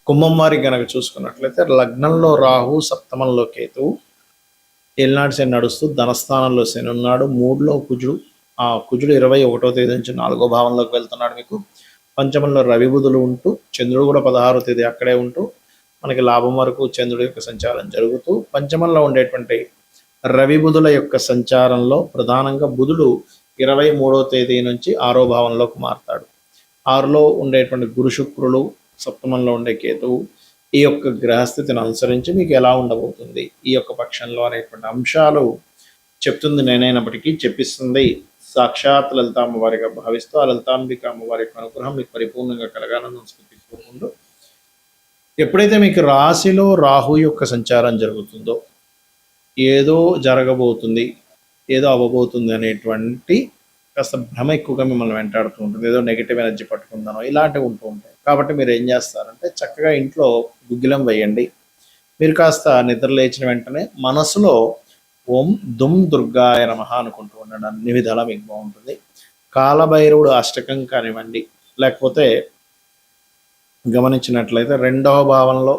కుంభం వారికి గనక చూసుకున్నట్లయితే లగ్నంలో రాహు, సప్తమంలో కేతువు, ఏలినాటి శని నడుస్తూ ధనస్థానంలో శని ఉన్నాడు. 3లో కుజుడు, ఆ కుజుడు 21వ తేదీ నుంచి 4వ భావంలోకి వెళ్తున్నాడు. మీకు పంచమంలో రవి బుధులు ఉంటూ, చంద్రుడు కూడా 16వ తేదీ అక్కడే ఉంటూ మనకి లాభం వరకు చంద్రుడి యొక్క సంచారం జరుగుతూ, పంచమంలో ఉండేటువంటి రవి బుధుల యొక్క సంచారంలో ప్రధానంగా బుధుడు 23వ తేదీ నుంచి 6వ భావంలోకి మారుతాడు. 6లో ఉండేటువంటి గురు శుక్రులు, సప్తమంలో ఉండే కేతువు, ఈ యొక్క గ్రహస్థితిని అనుసరించి మీకు ఎలా ఉండబోతుంది ఈ యొక్క పక్షంలో అనేటువంటి అంశాలు చెప్తుంది నేనైనప్పటికీ చెప్పిస్తుంది సాక్షాత్ లలిత అమ్మవారిగా భావిస్తూ ఆ లలితాంబిక అమ్మవారి యొక్క అనుగ్రహం మీకు పరిపూర్ణంగా కలగాలని మనస్ఫూర్తిగా ఎప్పుడైతే మీకు రాశిలో రాహు యొక్క సంచారం జరుగుతుందో ఏదో జరగబోతుంది, ఏదో అవ్వబోతుంది అనేటువంటి కాస్త భ్రమ ఎక్కువగా మిమ్మల్ని వెంటాడుతూ ఉంటుంది. ఏదో నెగిటివ్ ఎనర్జీ పట్టుకుందానో ఇలాంటివి ఉంటూ ఉంటాయి. కాబట్టి మీరు ఏం చేస్తారంటే చక్కగా ఇంట్లో గుగ్గిలం వేయండి. మీరు కాస్త నిద్ర లేచిన వెంటనే మనసులో ఓం దుమ్ దుర్గాయ నమః అనుకుంటూ ఉండండి. అన్ని విధాలా మీకు బాగుంటుంది. కాలభైరవుడు అష్టకం కానివ్వండి, లేకపోతే గమనించినట్లయితే 2వ భావంలో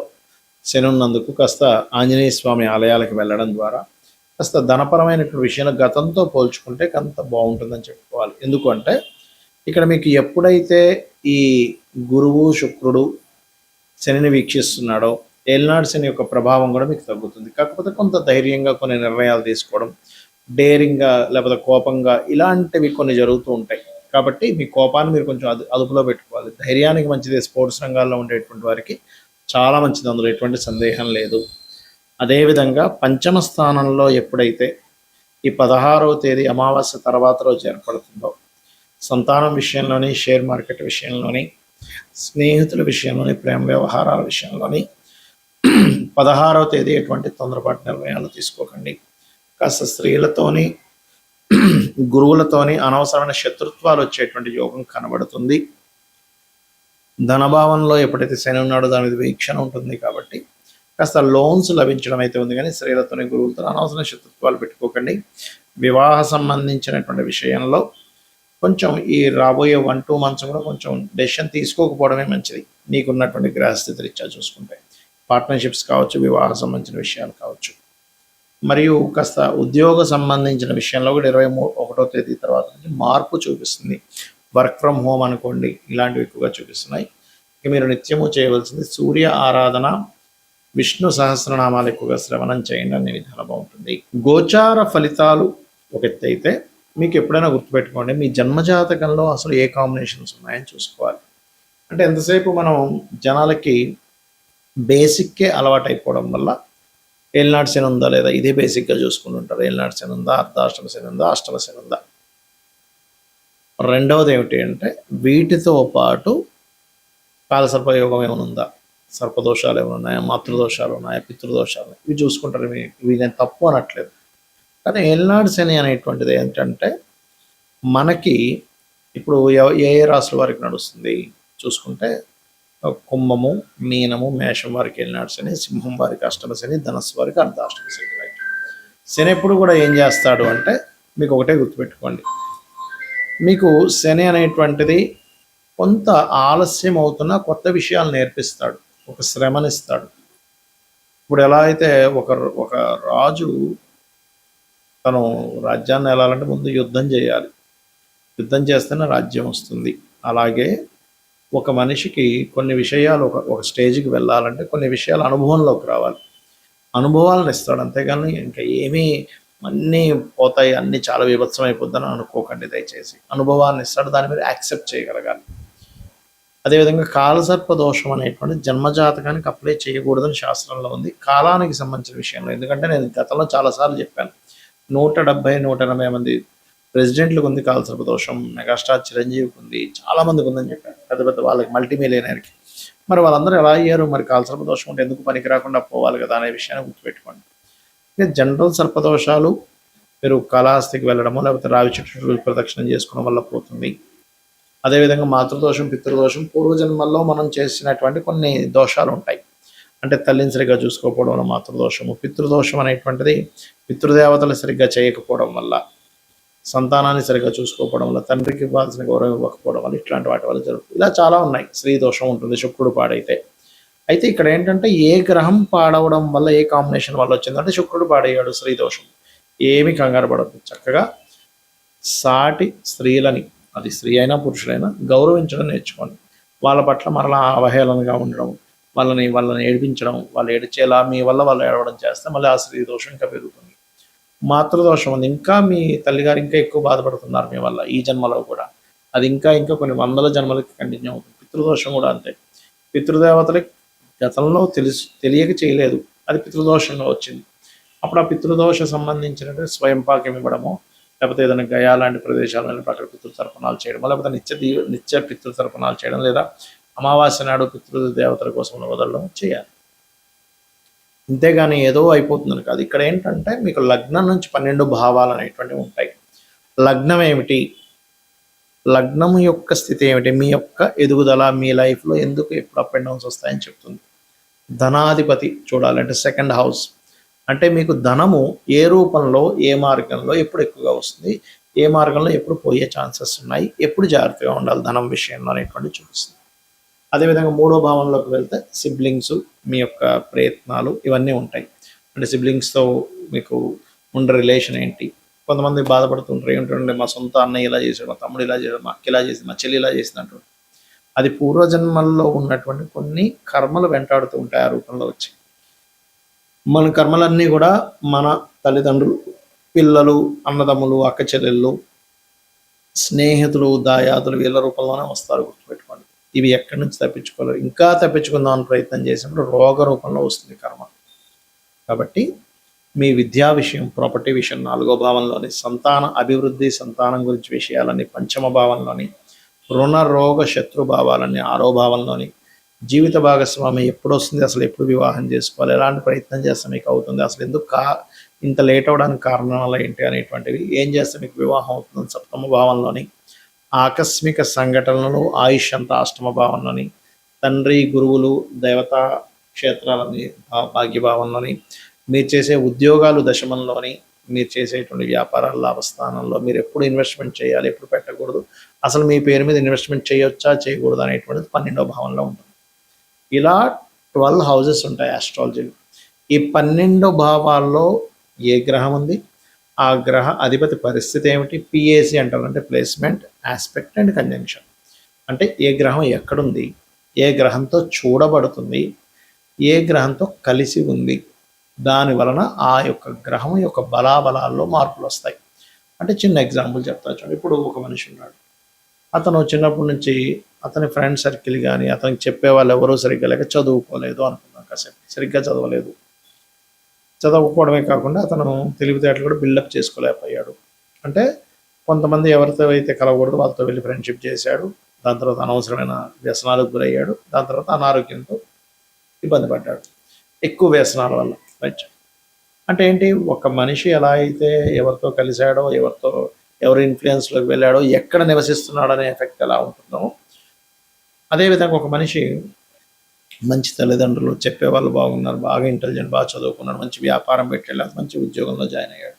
శని ఉన్నందుకు కాస్త ఆంజనేయ స్వామి ఆలయాలకు వెళ్ళడం ద్వారా కాస్త ధనపరమైనటువంటి విషయాలు గతంతో పోల్చుకుంటే కొంత బాగుంటుందని చెప్పుకోవాలి. ఎందుకంటే ఇక్కడ మీకు ఎప్పుడైతే ఈ గురువు శుక్రుడు శనిని వీక్షిస్తున్నాడో ఏలినాటి శని యొక్క ప్రభావం కూడా మీకు తగ్గుతుంది. కాకపోతే కొంత ధైర్యంగా కొన్ని నిర్ణయాలు తీసుకోవడం, డేరింగ్గా లేకపోతే కోపంగా ఇలాంటివి కొన్ని జరుగుతూ ఉంటాయి. కాబట్టి మీ కోపాన్ని మీరు కొంచెం అదుపులో పెట్టుకోవాలి. ధైర్యానికి మంచిది. స్పోర్ట్స్ రంగాల్లో ఉండేటువంటి వారికి చాలా మంచిది, అందులో ఎటువంటి సందేహం లేదు. అదేవిధంగా పంచమ స్థానంలో ఎప్పుడైతే ఈ 16వ తేదీ అమావాస్య తర్వాత రోజు ఏర్పడుతుందో సంతానం విషయంలోని, షేర్ మార్కెట్ విషయంలోని, స్నేహితుల విషయంలోని, ప్రేమ వ్యవహారాల విషయంలోని 16వ తేదీ ఎటువంటి తొందరపాటు నిర్ణయాలు తీసుకోకండి. కాస్త స్త్రీలతోని, గురువులతోని అనవసరమైన శత్రుత్వాలు వచ్చేటువంటి యోగం కనబడుతుంది. ధనభావంలో ఎప్పుడైతే శని ఉన్నాడో దాని మీద వీక్షణ ఉంటుంది. కాబట్టి కాస్త లోన్స్ లభించడం అయితే ఉంది, కానీ స్త్రీలతోని, గురువులతో అనవసరమైన శత్రుత్వాలు పెట్టుకోకండి. వివాహ సంబంధించినటువంటి విషయంలో కొంచెం ఈ రాబోయే 1-2 మంత్స్ కూడా కొంచెం డెసిషన్ తీసుకోకపోవడమే మంచిది నీకున్నటువంటి గ్రహస్థితి రీత్యా చూసుకుంటే. పార్ట్నర్షిప్స్ కావచ్చు, వివాహ సంబంధించిన విషయాలు కావచ్చు. మరియు కాస్త ఉద్యోగ సంబంధించిన విషయంలో కూడా 21వ తేదీ తర్వాత నుంచి మార్పు చూపిస్తుంది. వర్క్ ఫ్రమ్ హోమ్ అనుకోండి, ఇలాంటివి ఎక్కువగా చూపిస్తున్నాయి. ఇక మీరు నిత్యము చేయవలసింది సూర్య ఆరాధన, విష్ణు సహస్రనామాలు ఎక్కువగా శ్రవణం చేయండి. అన్ని విధాలు బాగుంటుంది. గోచార ఫలితాలు ఒక ఎత్తు అయితే మీకు ఎప్పుడైనా గుర్తుపెట్టుకోండి, మీ జన్మజాతకంలో అసలు ఏ కాంబినేషన్స్ ఉన్నాయని చూసుకోవాలి. అంటే ఎంతసేపు మనం జనాలకి బేసిక్కే అలవాటు అయిపోవడం వల్ల ఏలినాటి శని ఉందా లేదా ఇదే బేసిక్గా చూసుకుంటుంటారు. ఏలినాటి శని ఉందా, అర్ధాష్టమ శని ఉందా, అష్టమ శని ఉందా. రెండవది ఏమిటి అంటే వీటితో పాటు కాలసర్పయోగం ఏమైనా ఉందా, సర్పదోషాలు ఏమైనా ఉన్నాయా, మాతృదోషాలు ఉన్నాయా, పితృదోషాలు, ఇవి చూసుకుంటారు. ఇవి నేను తప్పు అనట్లేదు, కానీ ఏలినాటి శని అనేటువంటిది ఏంటంటే మనకి ఇప్పుడు ఏ ఏ రాశుల వారికి నడుస్తుంది చూసుకుంటే కుంభము, మీనము, మేషం వారికి ఏలినాటి శని, సింహం వారికి అష్టమ శని, ధనస్సు వారికి అర్ధాష్టమ శని. శని ఎప్పుడు కూడా ఏం చేస్తాడు అంటే మీకు ఒకటే గుర్తుపెట్టుకోండి, మీకు శని అనేటువంటిది కొంత ఆలస్యం అవుతున్న కొత్త విషయాలు నేర్పిస్తాడు, ఒక శ్రమనిస్తాడు. ఇప్పుడు ఎలా అయితే ఒక రాజు తను రాజ్యాన్ని వెళ్ళాలంటే ముందు యుద్ధం చేయాలి, యుద్ధం చేస్తేనే రాజ్యం వస్తుంది. అలాగే ఒక మనిషికి కొన్ని విషయాలు ఒక స్టేజ్కి వెళ్ళాలంటే కొన్ని విషయాలు అనుభవంలోకి రావాలి, అనుభవాలను ఇస్తాడు. అంతేగాని ఇంకా ఏమీ అన్నీ పోతాయి, అన్నీ చాలా విభత్సం అయిపోద్దని అనుకోకండి దయచేసి. అనుభవాన్ని ఇస్తాడు, దాని మీద యాక్సెప్ట్ చేయగలగాలి. అదేవిధంగా కాలసర్ప దోషం అనేటువంటి జన్మజాతకానికి అప్లై చేయకూడదని శాస్త్రంలో ఉంది, కాలానికి సంబంధించిన విషయంలో. ఎందుకంటే నేను గతంలో చాలాసార్లు చెప్పాను, 170-180 మంది ప్రెసిడెంట్లకు ఉంది కాలసర్ప దోషం, మెగాస్టార్ చిరంజీవికి ఉంది, చాలామందికి ఉందని చెప్పాను, పెద్ద పెద్ద వాళ్ళకి, మల్టీమిలియనర్కి. మరి వాళ్ళందరూ ఎలా అయ్యారు? మరి కాలసర్ప దోషం ఉంటే ఎందుకు పనికి రాకుండా పోవాలి కదా అనే విషయాన్ని గుర్తుపెట్టుకోండి. ఇక జనరల్ సర్పదోషాలు మీరు కాళహస్తికి వెళ్ళడము, లేకపోతే రావి చెట్టు ప్రదక్షిణం చేసుకోవడం వల్ల పోతుంది. అదేవిధంగా మాతృదోషం, పితృదోషం, పూర్వజన్మల్లో మనం చేసినటువంటి కొన్ని దోషాలు ఉంటాయి. అంటే తల్లిని సరిగ్గా చూసుకోకపోవడం వల్ల మాతృదోషము, పితృదోషం అనేటువంటిది పితృదేవతలు సరిగ్గా చేయకపోవడం వల్ల, సంతానాన్ని సరిగ్గా చూసుకోకపోవడం వల్ల, తండ్రికి ఇవ్వాల్సిన గౌరవం ఇవ్వకపోవడం వల్ల, ఇట్లాంటి వాటి వల్ల జరుగుతుంది. ఇలా చాలా ఉన్నాయి. స్త్రీ దోషం ఉంటుంది శుక్రుడు పాడైతే. అయితే ఇక్కడ ఏంటంటే ఏ గ్రహం పాడవడం వల్ల ఏ కాంబినేషన్ వల్ల వచ్చిందంటే శుక్రుడు పాడయ్యాడు, స్త్రీ దోషం. ఏమి కంగారు పడద్దు, చక్కగా సాటి స్త్రీలని, అది స్త్రీ అయినా పురుషులైనా, గౌరవించడం నేర్చుకోండి. వాళ్ళ పట్ల మరలా అవహేళనగా ఉండడం, వాళ్ళని ఏడిపించడం, వాళ్ళు ఏడిచేలా మీ వల్ల వాళ్ళు ఏడవడం చేస్తే మళ్ళీ ఆ స్త్రీ దోషం ఇంకా పెరుగుతుంది. మాతృదోషం ఉంది, ఇంకా మీ తల్లిగారు ఇంకా ఎక్కువ బాధపడుతున్నారు మీ వల్ల ఈ జన్మలో కూడా, అది ఇంకా ఇంకా కొన్ని వందల జన్మలకి కంటిన్యూ అవుతుంది. పితృదోషం కూడా అంతే. పితృదేవతలకి గతంలో తెలియక చేయలేదు, అది పితృదోషంగా వచ్చింది. అప్పుడు ఆ పితృదోష సంబంధించినటువంటి స్వయం పాకం ఇవ్వడము, లేకపోతే ఏదైనా గయా లాంటి ప్రదేశాలను అక్కడ పితృతర్పణాలు చేయడం, లేకపోతే నిత్య పితృతర్పణాలు చేయడం, లేదా అమావాస్య నాడు పితృదేవతల కోసం వదలడం చేయాలి. ఇంతేగాని ఏదో అయిపోతుందని కాదు. ఇక్కడ ఏంటంటే మీకు లగ్నం నుంచి 12 భావాలు అనేటువంటివి ఉంటాయి. లగ్నం ఏమిటి, లగ్నం యొక్క స్థితి ఏమిటి, మీ యొక్క ఎదుగుదల, మీ లైఫ్లో ఎందుకు ఎప్పుడు అప్ అండ్ డౌన్స్ వస్తాయని చెప్తుంది. ధనాధిపతి చూడాలంటే సెకండ్ హౌస్, అంటే మీకు ధనము ఏ రూపంలో, ఏ మార్గంలో ఎప్పుడు ఎక్కువగా వస్తుంది, ఏ మార్గంలో ఎప్పుడు పోయే ఛాన్సెస్ ఉన్నాయి, ఎప్పుడు జాగ్రత్తగా ఉండాలి ధనం విషయంలో అనేటువంటి చూపిస్తుంది. అదేవిధంగా 3వ భావంలోకి వెళ్తే సిబ్లింగ్స్, మీ యొక్క ప్రయత్నాలు ఇవన్నీ ఉంటాయి. అంటే సిబ్లింగ్స్తో మీకు ఉండే రిలేషన్ ఏంటి. కొంతమంది బాధపడుతుంటారు, ఏమిటంటే మా సొంత అన్నయ్య ఇలా చేశాడు, మా తమ్ముడు ఇలా చేశాడు, మా అక్క ఇలా చేసింది, మా చెల్లి ఇలా చేసింది అంటారు. అది పూర్వజన్మల్లో ఉన్నటువంటి కొన్ని కర్మలు వెంటాడుతూ ఉంటాయి ఆ రూపంలో వచ్చి. మన కర్మలన్నీ కూడా మన తల్లిదండ్రులు, పిల్లలు, అన్నదమ్ములు, అక్క చెల్లెళ్ళు, స్నేహితులు, దాయాదులు వీళ్ళ రూపంలోనే వస్తారు, గుర్తుపెట్టుకోండి. ఇవి ఎక్కడి నుంచి తప్పించుకోలేరు. ఇంకా తప్పించుకుందామని ప్రయత్నం చేసినప్పుడు రోగ రూపంలో వస్తుంది కర్మ. కాబట్టి మీ విద్యా విషయం, ప్రాపర్టీ విషయం 4వ భావంలోని, సంతాన అభివృద్ధి, సంతానం గురించి విషయాలని 5వ భావంలోని, రుణ రోగ శత్రు భావాలని 6వ భావంలోని, జీవిత భాగస్వామి ఎప్పుడు వస్తుంది, అసలు ఎప్పుడు వివాహం చేసుకోవాలి, ఎలాంటి ప్రయత్నం చేస్తే మీకు అవుతుంది, అసలు ఎందుకు ఇంత లేట్ అవడానికి కారణాలు ఏంటి అనేటువంటివి, ఏం చేస్తే మీకు వివాహం అవుతుంది 7వ భావంలోని, ఆకస్మిక సంఘటనలు, ఆయుష్ అంతా 8వ భావంలోని, తండ్రి, గురువులు, దేవతా క్షేత్రాలని భాగ్యభావంలోని, మీరు చేసే ఉద్యోగాలు దశమంలోని, మీరు చేసేటువంటి వ్యాపారాల లాభస్థానంలో, మీరు ఎప్పుడు ఇన్వెస్ట్మెంట్ చేయాలి, ఎప్పుడు పెట్టకూడదు, అసలు మీ పేరు మీద ఇన్వెస్ట్మెంట్ చేయొచ్చా చేయకూడదు అనేటువంటిది 12వ భావంలో ఉంటుంది. ఇలా 12 హౌజెస్ ఉంటాయి ఆస్ట్రాలజీలో. ఈ 12 భావాల్లో ఏ గ్రహం ఉంది, ఆ గ్రహ అధిపతి పరిస్థితి ఏమిటి, పిఏసి అంటారు, అంటే ప్లేస్మెంట్, ఆస్పెక్ట్ అండ్ కంజంక్షన్. అంటే ఏ గ్రహం ఎక్కడుంది, ఏ గ్రహంతో చూడబడుతుంది, ఏ గ్రహంతో కలిసి ఉంది, దాని వలన ఆ యొక్క గ్రహం యొక్క బలాబలాల్లో మార్పులు వస్తాయి. అంటే చిన్న ఎగ్జాంపుల్ చెప్తా చూడండి. ఇప్పుడు ఒక మనిషి ఉన్నాడు, అతను చిన్నప్పటి నుంచి అతని ఫ్రెండ్ సర్కిల్ కానీ అతనికి చెప్పే వాళ్ళు ఎవరూ సరిగ్గా లేక చదువుకోలేదు అనుకున్నాం, కాసేపు సరిగ్గా చదవలేదు. చదవకపోవడమే కాకుండా అతను తెలివితేటలు కూడా బిల్డప్ చేసుకోలేకపోయాడు. అంటే కొంతమంది ఎవరితో అయితే కలవకూడదు వాళ్ళతో వెళ్ళి ఫ్రెండ్షిప్ చేశాడు, దాని తర్వాత అనవసరమైన వ్యసనాలకు గురయ్యాడు, దాని తర్వాత అనారోగ్యంతో ఇబ్బంది పడ్డాడు, ఎక్కువ వ్యసనాల వల్ల. రైట్. అంటే ఏంటి, ఒక మనిషి ఎలా అయితే ఎవరితో కలిశాడో, ఎవరి ఇన్ఫ్లుయెన్స్లోకి వెళ్ళాడో, ఎక్కడ నివసిస్తున్నాడో అనే ఎఫెక్ట్ ఎలా ఉంటుందో, అదేవిధంగా ఒక మనిషి మంచి తల్లిదండ్రులు, చెప్పేవాళ్ళు బాగున్నారు, బాగా ఇంటెలిజెంట్, బాగా చదువుకున్నాడు, మంచి వ్యాపారం పెట్టాడు, మంచి ఉద్యోగంలో జాయిన్ అయ్యాడు,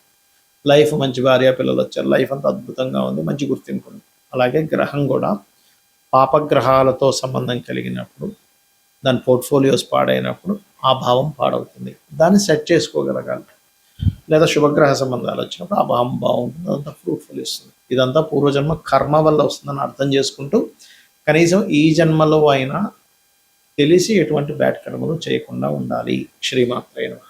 లైఫ్ మంచి భార్య పిల్లలు వచ్చారు, లైఫ్ అంతా అద్భుతంగా ఉంది, మంచి గుర్తింపు ఉంది. అలాగే గ్రహం కూడా పాపగ్రహాలతో సంబంధం కలిగినప్పుడు, దాని పోర్ట్ఫోలియోస్ పాడైనప్పుడు ఆ భావం పాడవుతుంది. దాన్ని సెట్ చేసుకోగలగాలి. లేదా శుభగ్రహ సంబంధాలు వచ్చినప్పుడు ఆ భావం బాగుంటుంది, అదంతా ఫ్రూట్ఫుల్ ఇస్తుంది. ఇదంతా పూర్వజన్మ కర్మ వల్ల వస్తుందని అర్థం చేసుకుంటూ కనీసం ఈ జన్మలో అయినా తెలిసి ఎటువంటి బ్యాడ్ కర్మలు చేయకుండా ఉండాలి. శ్రీమాత్రే నమః.